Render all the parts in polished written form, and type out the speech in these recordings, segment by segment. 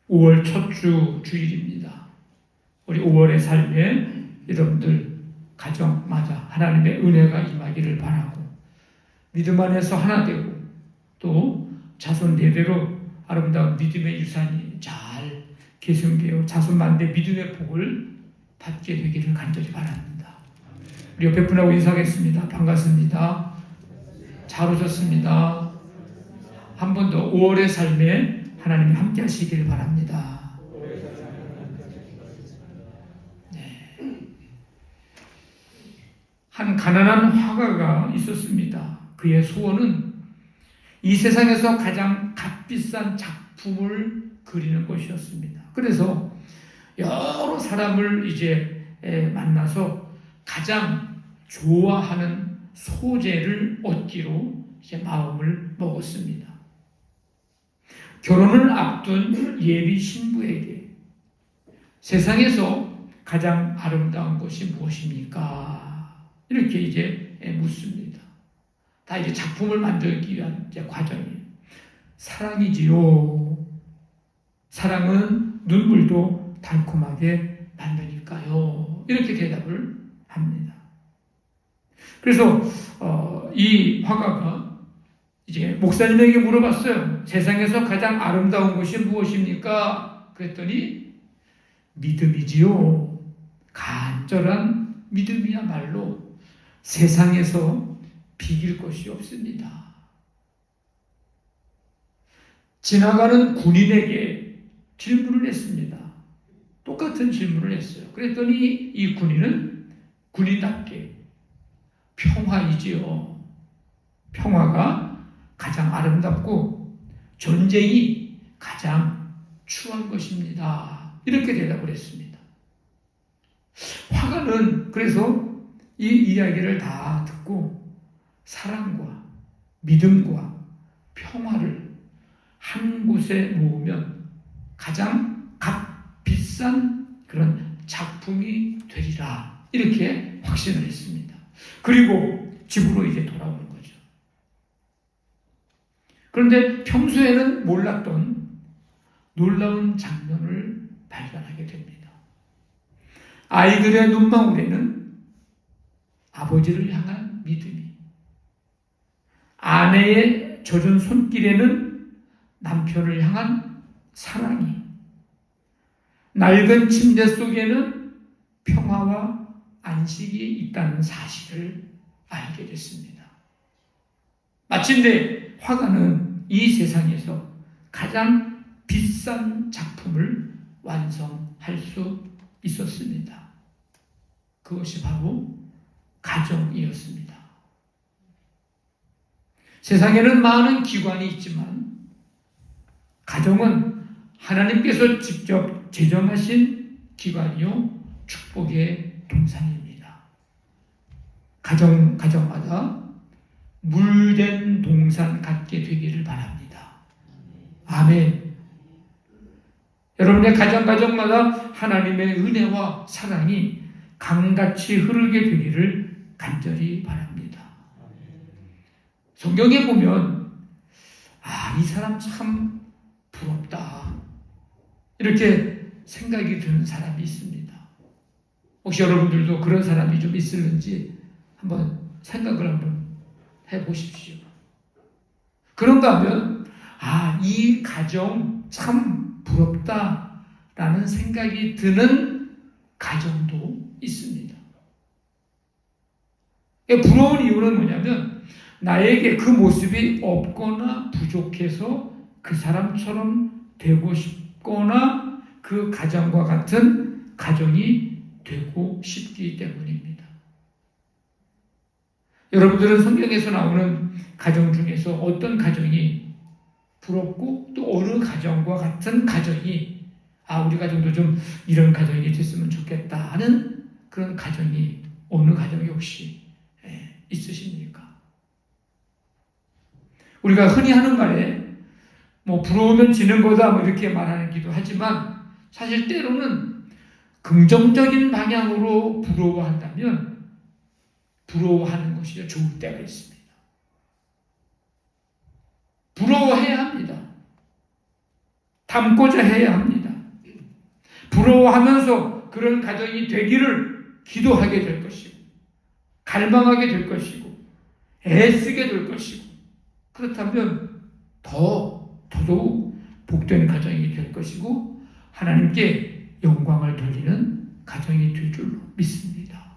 5월 첫 주 주일입니다. 우리 5월의 삶에 여러분들 가정마다 하나님의 은혜가 임하기를 바라고, 믿음 안에서 하나 되고 또 자손 대대로 아름다운 믿음의 유산이 잘 계승되어 자손 만대 믿음의 복을 받게 되기를 간절히 바랍니다. 우리 옆에 분하고 인사하겠습니다. 반갑습니다. 잘 오셨습니다. 한 번 더 5월의 삶에 하나님이 함께 하시길 바랍니다. 네. 한 가난한 화가가 있었습니다. 그의 소원은 이 세상에서 가장 값비싼 작품을 그리는 것이었습니다. 그래서 여러 사람을 이제 만나서 가장 좋아하는 소재를 얻기로 이제 마음을 먹었습니다. 결혼을 앞둔 예비 신부에게 세상에서 가장 아름다운 것이 무엇입니까? 이렇게 이제 묻습니다. 다 이제 작품을 만들기 위한 이제 과정이에요. 사랑이지요. 사랑은 눈물도 달콤하게 만드니까요. 이렇게 대답을 합니다. 그래서 이 화가가 이제 목사님에게 물어봤어요. 세상에서 가장 아름다운 것이 무엇입니까? 그랬더니 믿음이지요. 간절한 믿음이야말로 세상에서 비길 것이 없습니다. 지나가는 군인에게 질문을 했습니다. 똑같은 질문을 했어요. 그랬더니 이 군인은 군인답게 평화이지요. 평화가 가장 아름답고 전쟁이 가장 추한 것입니다. 이렇게 대답을 했습니다. 화가는 그래서 이 이야기를 다 듣고 사랑과 믿음과 평화를 한 곳에 모으면 가장 값비싼 그런 작품이 되리라, 이렇게 확신을 했습니다. 그리고 집으로 이제 돌아오는 거죠. 그런데 평소에는 몰랐던 놀라운 장면을 발견하게 됩니다. 아이들의 눈망울에는 아버지를 향한 믿음이, 아내의 젖은 손길에는 남편을 향한 사랑이, 낡은 침대 속에는 평화와 안식이 있다는 사실을 알게 됐습니다. 마침내 화가는 이 세상에서 가장 비싼 작품을 완성할 수 있었습니다. 그것이 바로 가정이었습니다. 세상에는 많은 기관이 있지만 가정은 하나님께서 직접 제정하신 기관이요 축복의 동산입니다. 가정마다 물된 동산 갖게 되기를 바랍니다. 아멘. 여러분의 가정마다 하나님의 은혜와 사랑이 강같이 흐르게 되기를 간절히 바랍니다. 성경에 보면 이 사람 참 부럽다, 이렇게 생각이 드는 사람이 있습니다. 혹시 여러분들도 그런 사람이 좀 있을는지 한번 생각을 한번 해보십시오. 그런가 하면 이 가정 참 부럽다라는 생각이 드는 가정도 있습니다. 부러운 이유는 뭐냐면 나에게 그 모습이 없거나 부족해서 그 사람처럼 되고 싶거나 그 가정과 같은 가정이 되고 싶기 때문입니다. 여러분들은 성경에서 나오는 가정 중에서 어떤 가정이 부럽고 또 어느 가정과 같은 가정이 우리 가정도 좀 이런 가정이 됐으면 좋겠다 하는 그런 가정이 어느 가정이 혹시 있으십니까? 우리가 흔히 하는 말에 부러우면 지는 거다 이렇게 말하기도 하지만 사실 때로는 긍정적인 방향으로 부러워한다면 부러워하는 것이 좋을 때가 있습니다. 부러워해야 합니다. 담고자 해야 합니다. 부러워하면서 그런 가정이 되기를 기도하게 될 것이고, 갈망하게 될 것이고, 애쓰게 될 것이고, 그렇다면 더더욱 복된 가정이 될 것이고 하나님께 영광을 돌리는 가정이 될 줄로 믿습니다.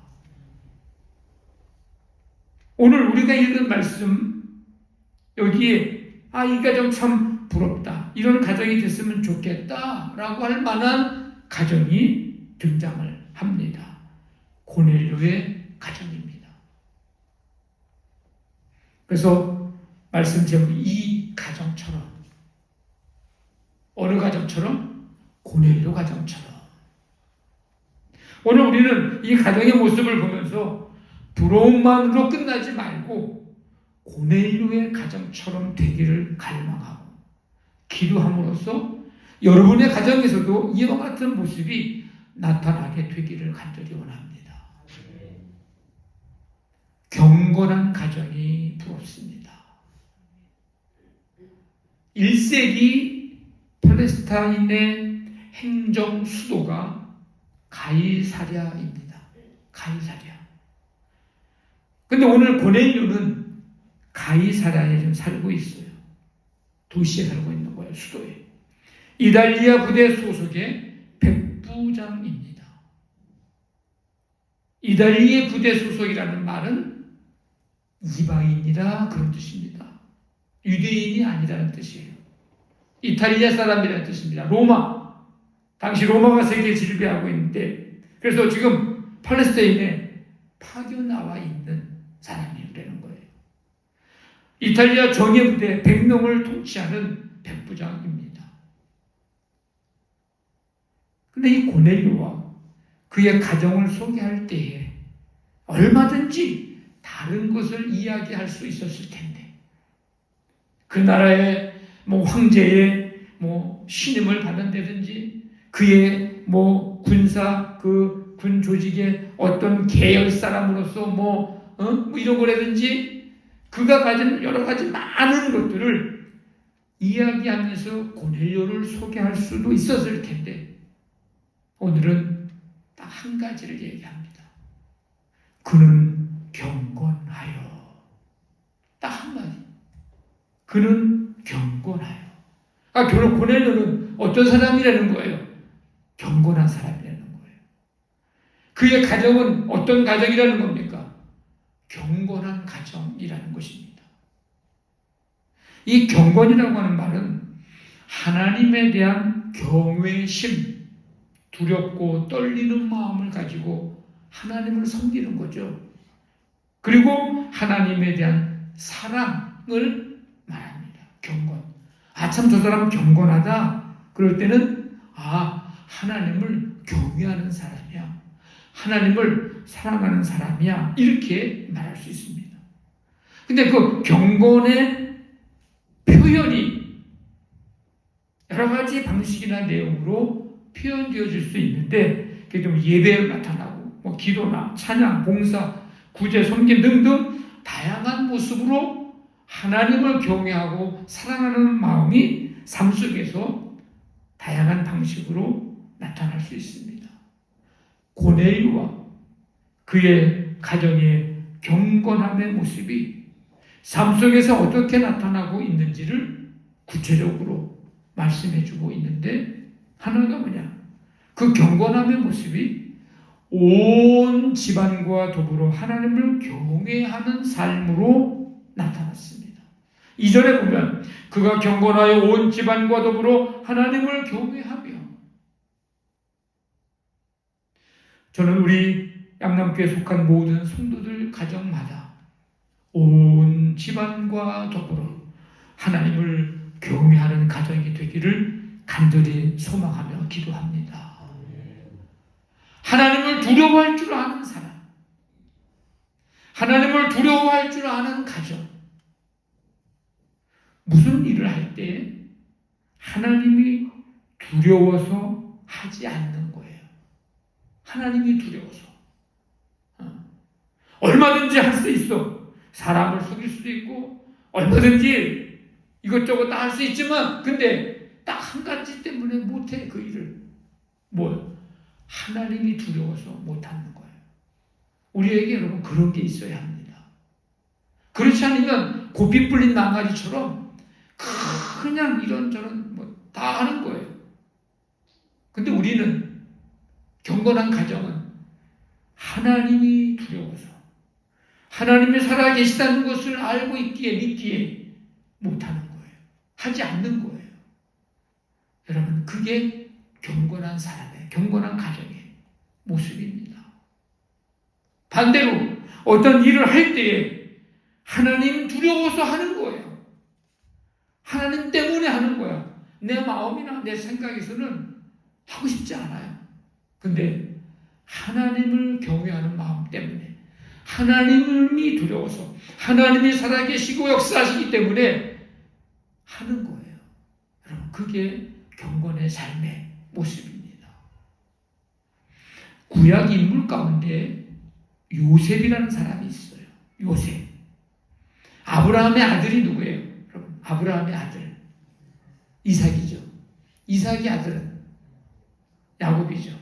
오늘 우리가 읽은 말씀 여기에 이 가정 참 부럽다, 이런 가정이 됐으면 좋겠다라고 할 만한 가정이 등장을 합니다. 고넬료의 가정입니다. 그래서 말씀 제목이 이 가정처럼, 어느 가정처럼? 고넬료 가정처럼. 오늘 우리는 이 가정의 모습을 보면서 부러움만으로 끝나지 말고 고넬료의 가정처럼 되기를 갈망하고 기도함으로써 여러분의 가정에서도 이와 같은 모습이 나타나게 되기를 간절히 원합니다. 경건한 가정이 부럽습니다. 1세기 팔레스타인의 행정 수도가 가이사랴입니다. 가이사랴. 근데 오늘 고넬료는 가이사랴에 좀 살고 있어요. 도시에 살고 있는 거예요. 수도에. 이달리아 부대 소속의 백부장입니다. 이달리아 부대 소속이라는 말은 이방인이라 그런 뜻입니다. 유대인이 아니라는 뜻이에요. 이탈리아 사람이라는 뜻입니다. 로마. 당시 로마가 세계에 지배하고 있는데, 그래서 지금 팔레스타인에 파견나와 있는 사람이라는 거예요. 이탈리아 정예부대 100명을 통치하는 백부장입니다. 근데 이 고넬료와 그의 가정을 소개할 때에 얼마든지 다른 것을 이야기할 수 있었을 텐데, 그 나라의 황제의 신임을 받는다든지, 그의 군사 군 조직의 어떤 계열 사람으로서 이런 거라든지, 그가 가진 여러 가지 많은 것들을 이야기하면서 고넬료를 소개할 수도 있었을 텐데, 오늘은 딱 한 가지를 얘기합니다. 그는 경건하여. 딱 한마디. 그는 경건하여. 결국 고넬료는 어떤 사람이라는 거예요? 경건한 사람이라는 거예요. 그의 가정은 어떤 가정이라는 겁니까? 경건한 가정이라는 것입니다. 이 경건이라고 하는 말은 하나님에 대한 경외심, 두렵고 떨리는 마음을 가지고 하나님을 섬기는 거죠. 그리고 하나님에 대한 사랑을 말합니다. 경건. 참 저 사람 경건하다. 그럴 때는 하나님을 경외하는 사람이야. 하나님을 사랑하는 사람이야. 이렇게 말할 수 있습니다. 근데 그 경건의 표현이 여러 가지 방식이나 내용으로 표현되어질 수 있는데, 그게 좀 예배에 나타나고 기도나 찬양, 봉사, 구제, 섬김 등등 다양한 모습으로 하나님을 경외하고 사랑하는 마음이 삶 속에서 다양한 방식으로 나타날 수 있습니다. 고넬료와 그의 가정의 경건함의 모습이 삶 속에서 어떻게 나타나고 있는지를 구체적으로 말씀해주고 있는데, 하나가 뭐냐? 그 경건함의 모습이 온 집안과 더불어 하나님을 경외하는 삶으로 나타났습니다. 이전에 보면 그가 경건하여 온 집안과 더불어 하나님을 경외하며, 저는 우리 양남교에 속한 모든 성도들 가정마다 온 집안과 더불어 하나님을 경외하는 가정이 되기를 간절히 소망하며 기도합니다. 하나님을 두려워할 줄 아는 사람, 하나님을 두려워할 줄 아는 가정, 무슨 일을 할 때 하나님이 두려워서 하지 않는 거예요. 하나님이 두려워서. 얼마든지 할 수 있어. 사람을 속일 수도 있고 얼마든지 이것저것 다 할 수 있지만, 근데 딱 한 가지 때문에 못해 그 일을. 뭐 하나님이 두려워서 못하는 거예요. 우리에게 여러분 그런 게 있어야 합니다. 그렇지 않으면 고삐 뿔린 망아지처럼 그냥 이런저런 뭐 다 하는 거예요. 근데 우리는 경건한 가정은 하나님이 두려워서 하나님이 살아계시다는 것을 알고 있기에 믿기에 못하는 거예요. 하지 않는 거예요. 여러분 그게 경건한 사람의 경건한 가정의 모습입니다. 반대로 어떤 일을 할 때에 하나님 두려워서 하는 거예요. 하나님 때문에 하는 거야. 내 마음이나 내 생각에서는 하고 싶지 않아요. 근데 하나님을 경외하는 마음 때문에 하나님이 두려워서 하나님이 살아계시고 역사하시기 때문에 하는 거예요. 여러분 그게 경건의 삶의 모습입니다. 구약 인물 가운데 요셉이라는 사람이 있어요. 요셉. 아브라함의 아들이 누구예요? 여러분 아브라함의 아들 이삭이죠. 이삭의 아들은 야곱이죠.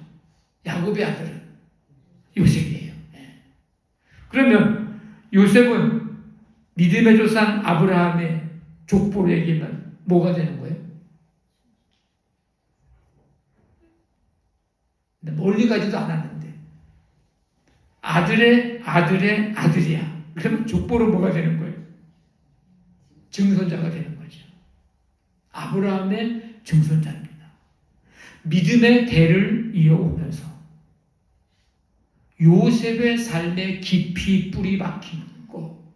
야곱의 아들은 요셉이에요. 그러면 요셉은 믿음의 조상 아브라함의 족보에게는 뭐가 되는 거예요? 멀리 가지도 않았는데 아들의 아들의 아들이야. 그러면 족보로 뭐가 되는 거예요? 증손자가 되는 거죠. 아브라함의 증손자입니다. 믿음의 대를 이어오면서 요셉의 삶에 깊이 뿌리 박힌 거.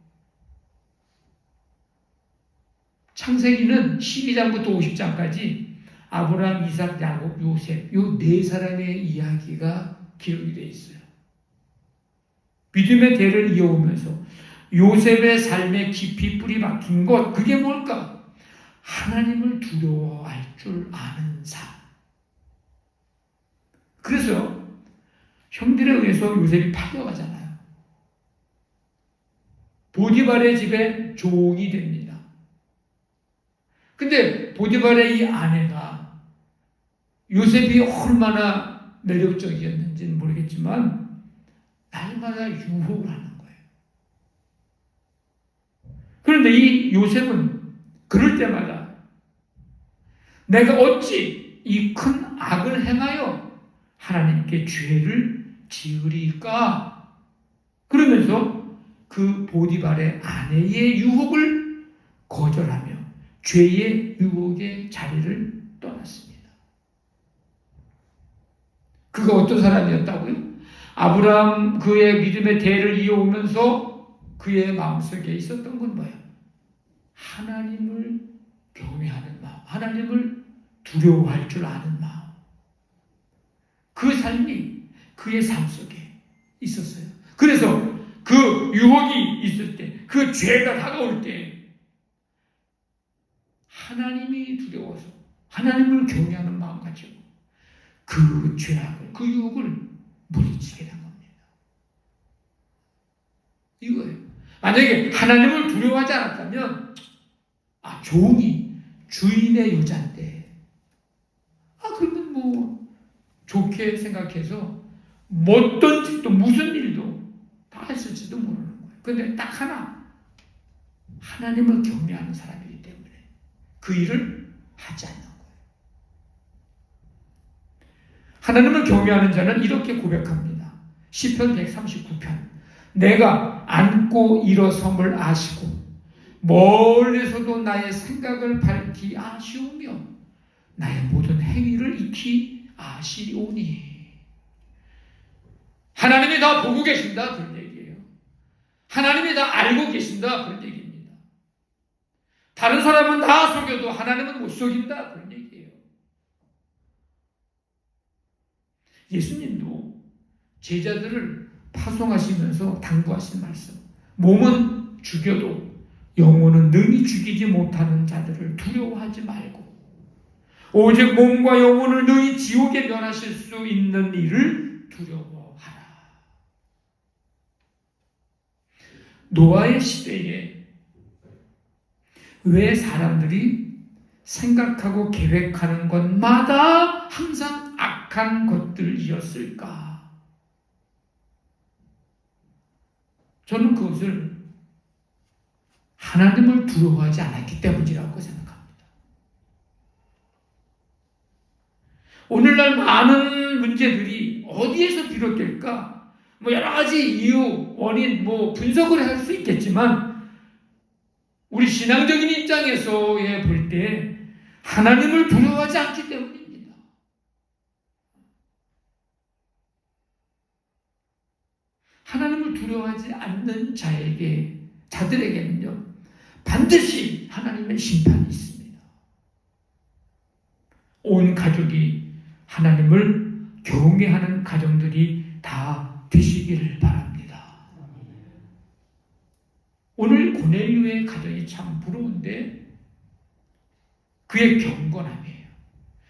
창세기는 12장부터 50장까지 아브라함, 이삭, 야곱, 요셉 요 네 사람의 이야기가 기록이 되어 있어요. 믿음의 대를 이어오면서 요셉의 삶에 깊이 뿌리 박힌 것, 그게 뭘까? 하나님을 두려워할 줄 아는 삶. 그래서 형들에 의해서 요셉이 팔려가잖아요. 보디발의 집에 종이 됩니다. 근데 보디발의 이 아내가 요셉이 얼마나 매력적이었는지는 모르겠지만 날마다 유혹을 하는 거예요. 그런데 이 요셉은 그럴 때마다 내가 어찌 이 큰 악을 행하여 하나님께 죄를 지으리까? 그러면서 그 보디발의 아내의 유혹을 거절하며 죄의 유혹의 자리를 떠났습니다. 그가 어떤 사람이었다고요? 아브라함 그의 믿음의 대를 이어오면서 그의 마음속에 있었던 건 뭐예요? 하나님을 경외하는 마음, 하나님을 두려워할 줄 아는 마음. 그 삶이 그의 삶 속에 있었어요. 그래서 그 유혹이 있을 때, 그 죄가 다가올 때 하나님이 두려워서 하나님을 경외하는 마음 가지고 그 죄악을, 그 유혹을 물리치게 된 겁니다. 이거예요. 만약에 하나님을 두려워하지 않았다면 종이 주인의 여자인데 그러면 뭐 좋게 생각해서 어떤 짓도 무슨 일도 다 했을지도 모르는 거예요. 그런데 딱 하나님을 경외하는 사람이기 때문에 그 일을 하지 않는 거예요. 하나님을 경외하는 자는 이렇게 고백합니다. 시편 139편 내가 앉고 일어섬을 아시고 멀리서도 나의 생각을 밝히 아시오며 나의 모든 행위를 익히 아시오니. 하나님이 다 보고 계신다 그런 얘기예요. 하나님이 다 알고 계신다 그런 얘기입니다. 다른 사람은 다 속여도 하나님은 못 속인다 그런 얘기예요. 예수님도 제자들을 파송하시면서 당부하신 말씀, 몸은 죽여도 영혼은 능히 죽이지 못하는 자들을 두려워하지 말고 오직 몸과 영혼을 능히 지옥에 면하실 수 있는 이를 두려워하라. 노아의 시대에 왜 사람들이 생각하고 계획하는 것마다 항상 악한 것들이었을까? 저는 그것을 하나님을 두려워하지 않았기 때문이라고 생각합니다. 오늘날 많은 문제들이 어디에서 비롯될까? 여러 가지 이유, 원인, 분석을 할 수 있겠지만, 우리 신앙적인 입장에서 볼 때, 하나님을 두려워하지 않기 때문입니다. 하나님을 두려워하지 않는 자들에게는요, 반드시 하나님의 심판이 있습니다. 온 가족이 하나님을 경외하는 가정들이 다 되시기를 바랍니다. 오늘 고넬료의 가정이 참 부러운데 그의 경건함이에요.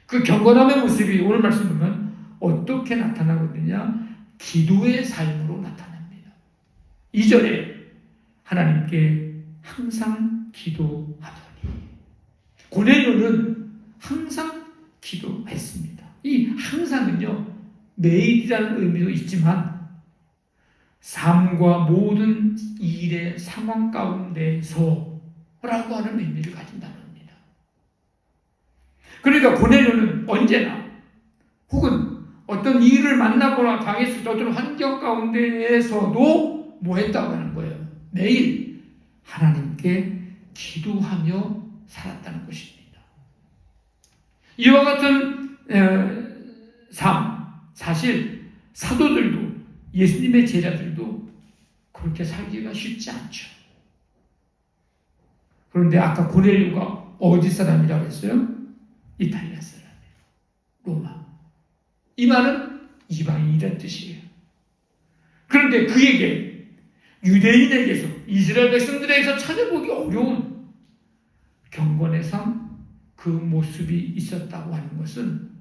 그 경건함의 모습이 오늘 말씀 보면 어떻게 나타나거든요? 기도의 삶으로 나타납니다. 2절에 하나님께 항상 기도하더니, 고넬료는 항상 기도했습니다. 이 항상은요, 매일이라는 의미도 있지만 삶과 모든 일의 상황 가운데서 라고 하는 의미를 가진다는 겁니다. 그러니까 고넬료는 언제나 혹은 어떤 일을 만나거나 당했을 때 어떤 환경 가운데에서도 뭐 했다고 하는 거예요? 매일 하나님께 기도하며 살았다는 것입니다. 이와 같은 삶, 사실 사도들도 예수님의 제자들도 그렇게 살기가 쉽지 않죠. 그런데 아까 고넬료가 어디 사람이라고 했어요? 이탈리아 사람이에요. 로마. 이 말은 이방인이라는 뜻이에요. 그런데 그에게 유대인에게서, 이스라엘 백성들에게서 찾아보기 어려운 경건의 삶, 그 모습이 있었다고 하는 것은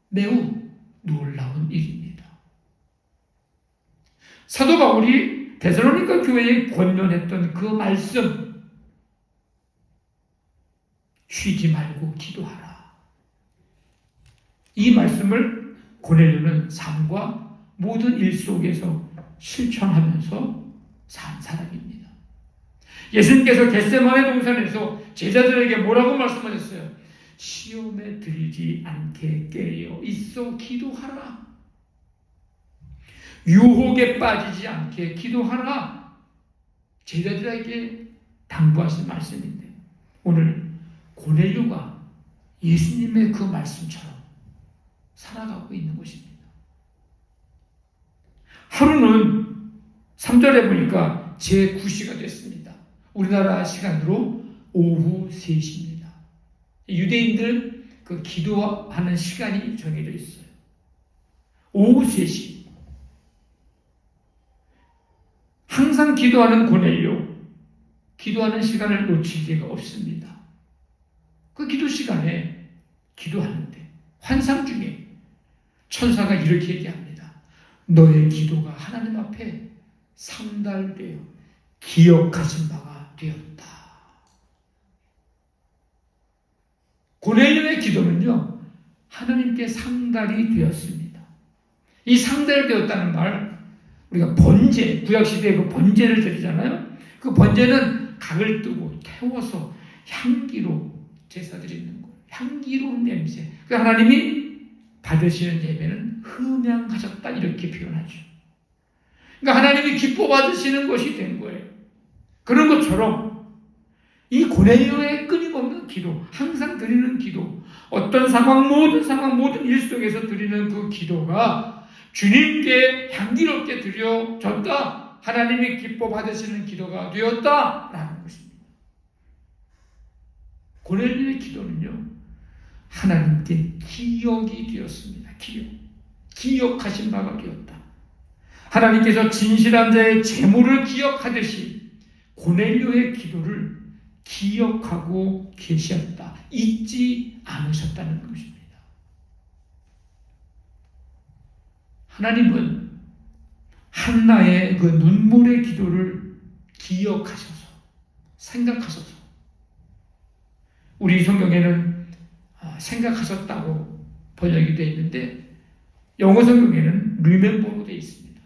매우 놀라운 일입니다. 사도 바울이 데살로니가 교회에 권면했던 그 말씀, 쉬지 말고 기도하라. 이 말씀을 고넬료는 삶과 모든 일 속에서 실천하면서 산 사람입니다. 예수님께서 겟세마네 동산에서 제자들에게 뭐라고 말씀하셨어요? 시험에 들지 않게 깨어 있어 기도하라. 유혹에 빠지지 않게 기도하라. 제자들에게 당부하신 말씀인데, 오늘 고넬료가 예수님의 그 말씀처럼 살아가고 있는 것입니다. 하루는 3절에 보니까 제9시가 됐습니다. 우리나라 시간으로 오후 3시입니다. 유대인들 그 기도하는 시간이 정해져 있어요. 오후 3시. 항상 기도하는 고넬료, 기도하는 시간을 놓칠 리가 없습니다. 그 기도 시간에 기도하는데 환상 중에 천사가 이렇게 얘기합니다. 너의 기도가 하나님 앞에 상달되어 기억하신 바가 되었다. 고넬료의 기도는요, 하나님께 상달이 되었습니다. 이 상달되었다는 말, 우리가 번제, 구약시대에 그 번제를 드리잖아요. 그 번제는 각을 뜨고 태워서 향기로 제사 드리는 거예요. 향기로운 냄새. 그 하나님이 받으시는 예배는 흠양하셨다, 이렇게 표현하죠. 그러니까 하나님이 기뻐 받으시는 것이 된 거예요. 그런 것처럼 이 고넬료의 끊임없는 기도, 항상 드리는 기도, 어떤 상황, 모든 일 속에서 드리는 그 기도가 주님께 향기롭게 드려졌다, 하나님이 기뻐 받으시는 기도가 되었다라는 것입니다. 고넬료의 기도는요, 하나님께 기억이 되었습니다. 기억하신 바가 되었다. 하나님께서 진실한 자의 재물을 기억하듯이 고넬료의 기도를 기억하고 계셨다. 잊지 않으셨다는 것입니다. 하나님은 한나의 그 눈물의 기도를 기억하셔서, 생각하셔서, 우리 성경에는 생각하셨다고 번역이 되어 있는데 영어 성경에는 remember로 되어 있습니다.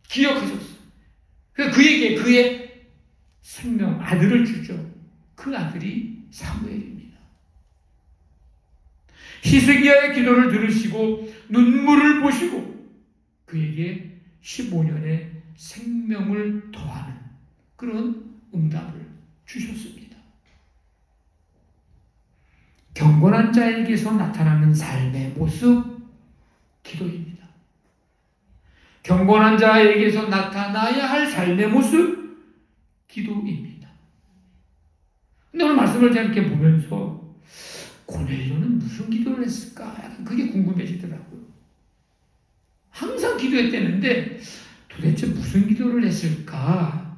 기억하셨어요. 그에게 그의 생명 아들을 주죠. 그 아들이 사무엘입니다. 히스기야의 기도를 들으시고 눈물을 보시고 그에게 15년의 생명을 더하는 그런 응답을 주셨습니다. 경건한 자에게서 나타나는 삶의 모습, 기도입니다. 경건한 자에게서 나타나야 할 삶의 모습, 기도입니다. 근데 오늘 말씀을 제가 이렇게 보면서 고넬료는 무슨 기도를 했을까? 약간 그게 궁금해지더라고요. 항상 기도했다는데 도대체 무슨 기도를 했을까?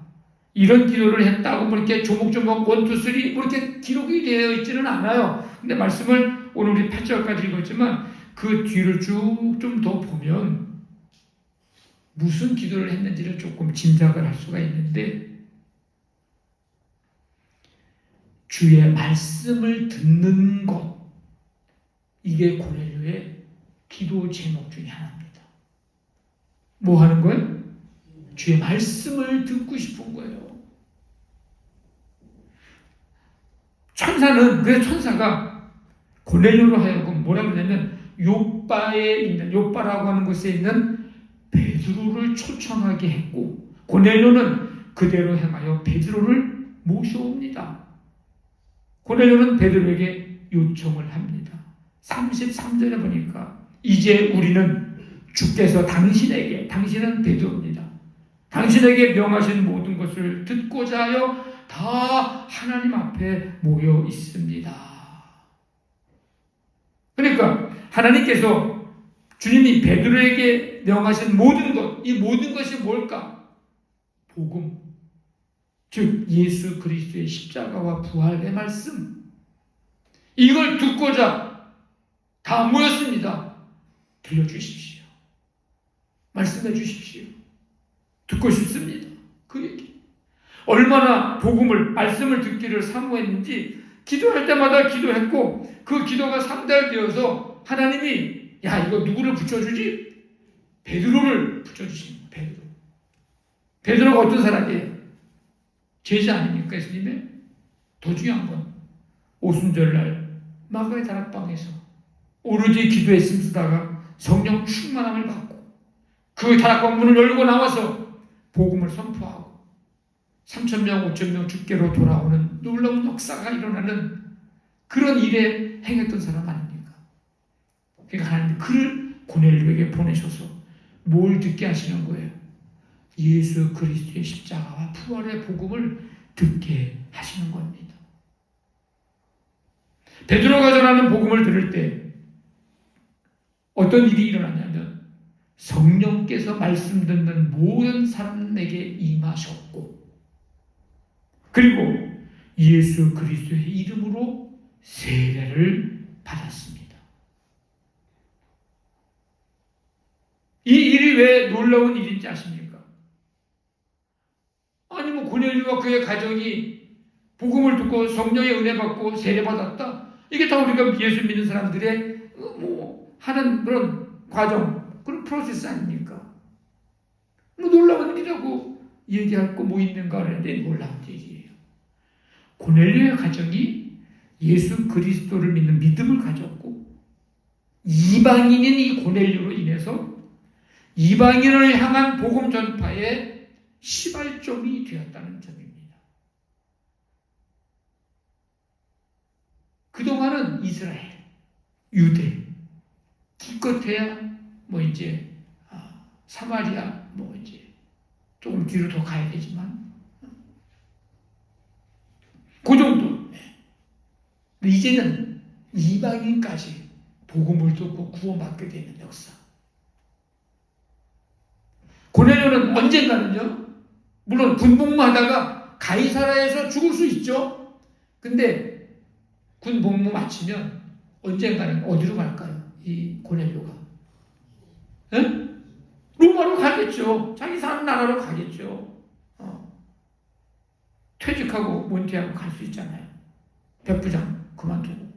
이런 기도를 했다고 뭐 이렇게 조목조목 1, 2, 3 뭐 이렇게 기록이 되어 있지는 않아요. 근데 말씀을 오늘 우리 8절까지 읽었지만 그 뒤를 쭉 좀 더 보면 무슨 기도를 했는지를 조금 짐작을 할 수가 있는데 주의 말씀을 듣는 것, 이게 고넬료의 기도 제목 중에 하나입니다. 뭐 하는 거예요? 주의 말씀을 듣고 싶은 거예요. 그래서 천사가 고넬료로 하여금 뭐라 그러냐면 요빠라고 하는 곳에 있는 베드로를 초청하게 했고 고넬료는 그대로 행하여 베드로를 모셔옵니다. 고넬료는 베드로에게 요청을 합니다. 33절에 보니까 이제 우리는 주께서 당신은 베드로입니다. 당신에게 명하신 모든 것을 듣고자 하여 다 하나님 앞에 모여 있습니다. 그러니까 하나님께서 주님이 베드로에게 명하신 모든 것, 이 모든 것이 뭘까? 복음, 즉 예수 그리스도의 십자가와 부활의 말씀, 이걸 듣고자 다 모였습니다. 들려주십시오. 말씀해 주십시오. 듣고 싶습니다. 그 얘기. 얼마나 말씀을 듣기를 사모했는지 기도할 때마다 기도했고 그 기도가 상달되어서 하나님이 이거 누구를 붙여주지? 베드로를 붙여주신 거예요. 베드로가 어떤 사람이에요? 제자 아닙니까? 예수님의? 더 중요한 건 오순절날 마가의 다락방에서 오로지 기도에 힘쓰다가 성령 충만함을 받고 그 다락방 문을 열고 나와서 복음을 선포하고 3,000명, 5,000명 주께로 돌아오는 놀라운 역사가 일어나는 그런 일에 행했던 사람 아닙니까? 그러니까 하나님 그를 고넬료에게 보내셔서 뭘 듣게 하시는 거예요? 예수 그리스도의 십자가와 부활의 복음을 듣게 하시는 겁니다. 베드로가 전하는 복음을 들을 때 어떤 일이 일어나냐면 성령께서 말씀 듣는 모든 사람에게 임하셨고 그리고 예수 그리스도의 이름으로 세례를 받았습니다. 이 일이 왜 놀라운 일인지 아십니까? 아니 고넬료와 그의 가정이 복음을 듣고 성령의 은혜 받고 세례 받았다. 이게 다 우리가 예수 믿는 사람들의 하는 그런 과정, 그런 프로세스 아닙니까? 놀라운 일이라고 얘기할 거 있는가 하는데 놀라운 일이에요. 고넬료의 가정이 예수 그리스도를 믿는 믿음을 가졌고 이방인인 이 고넬료로 인해서 이방인을 향한 복음 전파의 시발점이 되었다는 점입니다. 그동안은 이스라엘, 유대, 기껏해야 사마리아 조금 뒤로 더 가야 되지만 그 정도. 근데 이제는 이방인까지 복음을 듣고 구원받게 되는 역사. 고넬료는 언젠가는요, 물론 군복무하다가 가이사라에서 죽을 수 있죠. 근데 군복무 마치면 언젠가는 어디로 갈까요? 이 고넬료가 로마로 가겠죠. 자기 사는 나라로 가겠죠. 퇴직하고 몬티하고 갈 수 있잖아요. 백부장 그만두고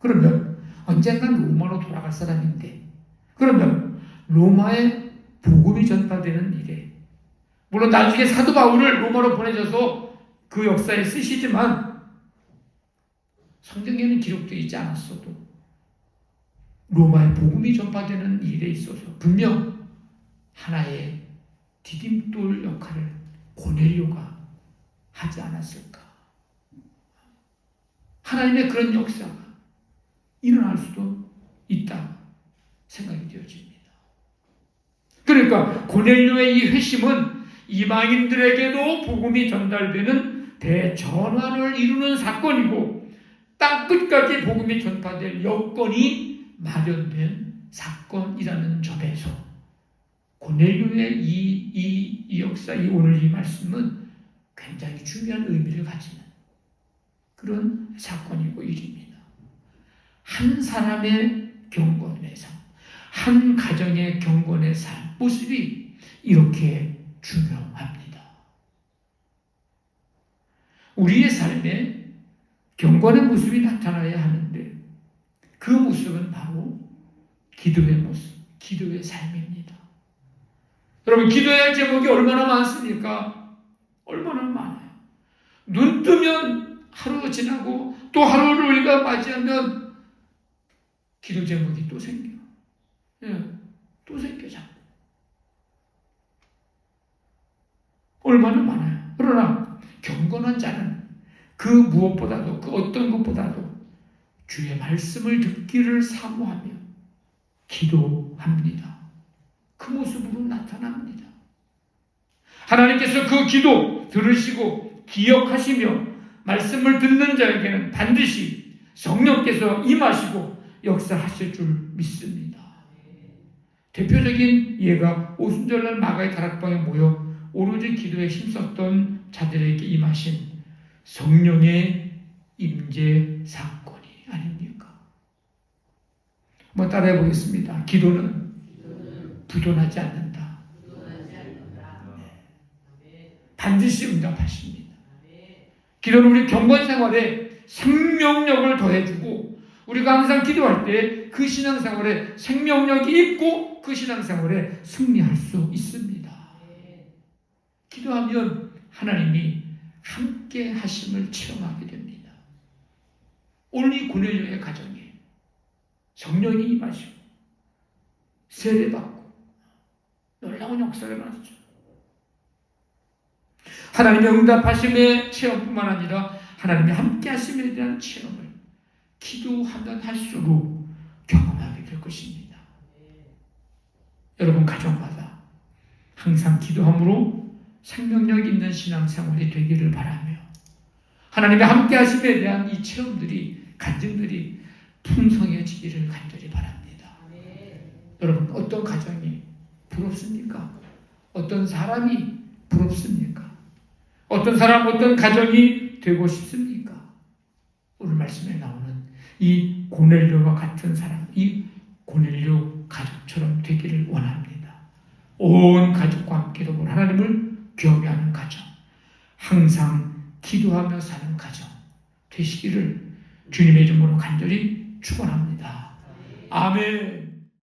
그러면 언젠간 로마로 돌아갈 사람인데, 그러면 로마에 복음이 전파되는 일에, 물론 나중에 사도 바울을 로마로 보내줘서 그 역사에 쓰시지만 성경에는 기록되어 있지 않았어도 로마에 복음이 전파되는 일에 있어서 분명 하나의 디딤돌 역할을 고넬료가 하지 않았을까. 하나님의 그런 역사가 일어날 수도 있다 생각이 되어집니다. 그러니까 고넬료의 이 회심은 이방인들에게도 복음이 전달되는 대전환을 이루는 사건이고 땅끝까지 복음이 전파될 여건이 마련된 사건이라는 점에서 고넬료의 이 역사, 오늘 이 말씀은 굉장히 중요한 의미를 가지는 그런 사건이고 일입니다. 한 사람의 경건의 삶, 한 가정의 경건의 삶 모습이 이렇게 중요합니다. 우리의 삶에 경건의 모습이 나타나야 하는데 그 모습은 바로 기도의 모습, 기도의 삶입니다. 여러분, 기도해야 할 제목이 얼마나 많습니까? 얼마나 많아요. 눈 뜨면 하루 지나고 또 하루를 우리가 맞이하면 기도 제목이 또 생겨. 또 생겨 자꾸. 얼마나 많아요. 그러나 경건한 자는 그 무엇보다도, 그 어떤 것보다도 주의 말씀을 듣기를 사모하며 기도합니다. 그 모습으로 나타납니다. 하나님께서 그 기도 들으시고 기억하시며 말씀을 듣는 자에게는 반드시 성령께서 임하시고 역사하실 줄 믿습니다. 대표적인 예가 오순절날 마가의 다락방에 모여 오로지 기도에 힘썼던 자들에게 임하신 성령의 임재 사건이 아닙니까? 한번 따라해 보겠습니다. 기도는 부도나지 않는다. 반드시 응답하십니다. 기도는 우리 경건 생활에 생명력을 더해주고 우리가 항상 기도할 때 그 신앙생활에 생명력이 있고 그 신앙생활에 승리할 수 있습니다. 기도하면 하나님이 함께 하심을 체험하게 됩니다. 오늘 이 고넬료의 가정에 성령이 임하시고 세례받고 놀라운 역사가 일어났죠. 하나님의 응답하심의 체험뿐만 아니라 하나님의 함께 하심에 대한 체험을 기도하면 할수록 경험하게 될 것입니다. 여러분 가정마다 항상 기도함으로 생명력 있는 신앙생활이 되기를 바라며 하나님의 함께 하심에 대한 이 체험들이, 간증들이 풍성해지기를 간절히 바랍니다. 여러분, 어떤 가정이 부럽습니까? 어떤 사람이 부럽습니까? 어떤 사람, 어떤 가정이 되고 싶습니까? 오늘 말씀에 나오는 이 고넬료와 같은 사람, 이 고넬료 가족처럼 되기를 원합니다. 온 가족과 함께 더불어 하나님을 경외하는 가정, 항상 기도하며 사는 가정 되시기를 주님의 이름으로 간절히 축원합니다. 아멘.